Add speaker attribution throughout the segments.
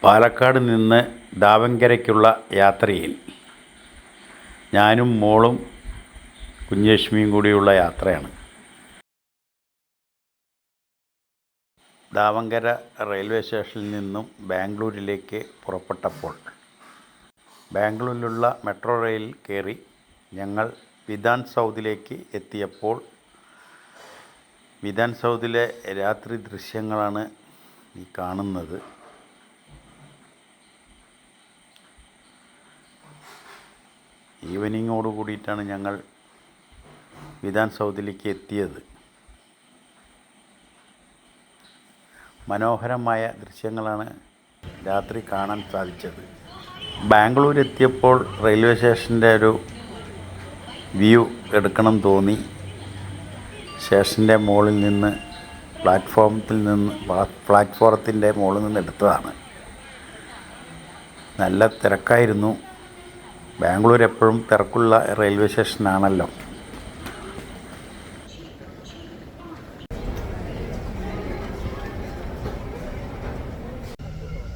Speaker 1: പാലക്കാട് നിന്ന് ദാവങ്കരയ്ക്കുള്ള യാത്രയിൽ ഞാനും മോളും കുഞ്ഞേഷ്മിയും കൂടിയുള്ള യാത്രയാണ്. ദാവങ്കര റെയിൽവേ സ്റ്റേഷനിൽ നിന്നും ബാംഗ്ലൂരിലേക്ക് പുറപ്പെട്ടപ്പോൾ ബാംഗ്ലൂരിലുള്ള മെട്രോ റെയിലിൽ കയറി ഞങ്ങൾ വിധാൻ സൗദിലേക്ക് എത്തിയപ്പോൾ വിധാൻ സൗദിലെ രാത്രി ദൃശ്യങ്ങളാണ് ഈ കാണുന്നത്. ഈവനിങ്ങോട് കൂടിയിട്ടാണ് ഞങ്ങൾ വിധാൻ സൗദിലേക്ക് എത്തിയത്. മനോഹരമായ ദൃശ്യങ്ങളാണ് രാത്രി കാണാൻ സാധിച്ചത്. ബാംഗ്ലൂർ എത്തിയപ്പോൾ റെയിൽവേ സ്റ്റേഷൻ്റെ ഒരു വ്യൂ എടുക്കണം തോന്നി. സ്റ്റേഷൻ്റെ മുകളിൽ നിന്ന് പ്ലാറ്റ്ഫോറത്തിൻ്റെ മുകളിൽ നിന്ന് എടുത്തതാണ്. നല്ല തിരക്കായിരുന്നു. ബാംഗ്ലൂർ എപ്പോഴും തിരക്കുള്ള റെയിൽവേ സ്റ്റേഷനാണല്ലോ.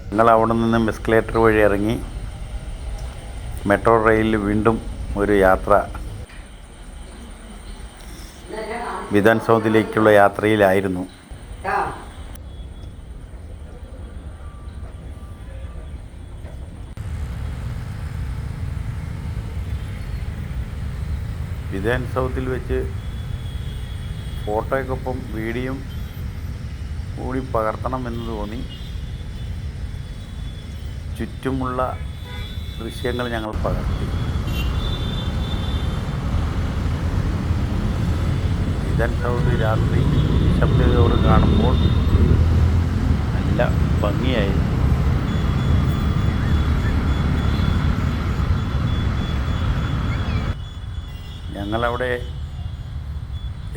Speaker 1: ഞങ്ങൾ അവിടെ നിന്നും എസ്കലേറ്റർ വഴി ഇറങ്ങി മെട്രോ റെയിലിൽ വീണ്ടും ഒരു യാത്ര. വിധാൻ സൗദിലേക്കുള്ള യാത്രയിലായിരുന്നു. വിധാൻ സൗദിൽ വെച്ച് ഫോട്ടോയ്ക്കൊപ്പം വീഡിയോ കൂടി പകർത്തണമെന്ന് തോന്നി. ചുറ്റുമുള്ള ദൃശ്യങ്ങൾ ഞങ്ങൾ പകർത്തി. വിധാൻ സൗദി രാത്രി നിശബ്ദതയോട് കാണുമ്പോൾ നല്ല ഭംഗിയായിരുന്നു. ഞങ്ങളവിടെ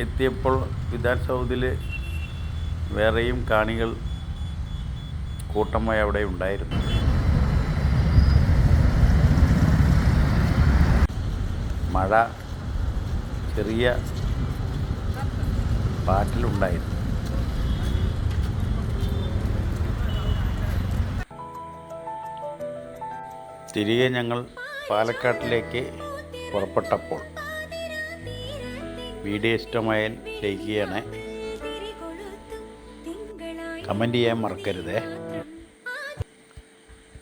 Speaker 1: എത്തിയപ്പോൾ വിധാൻ സൗദിൽ വേറെയും കാണികൾ കൂട്ടമായി അവിടെ ഉണ്ടായിരുന്നു. മഴ ചെറിയ പാറ്റിലുണ്ടായിരുന്നു. തിരികെ ഞങ്ങൾ പാലക്കാട്ടിലേക്ക് പുറപ്പെട്ടപ്പോൾ വീഡിയോ ഇഷ്ടമായാൽ ലൈക്ക് ചെയ്യണേ, കമൻറ്റ് ചെയ്യാൻ മറക്കരുതേ.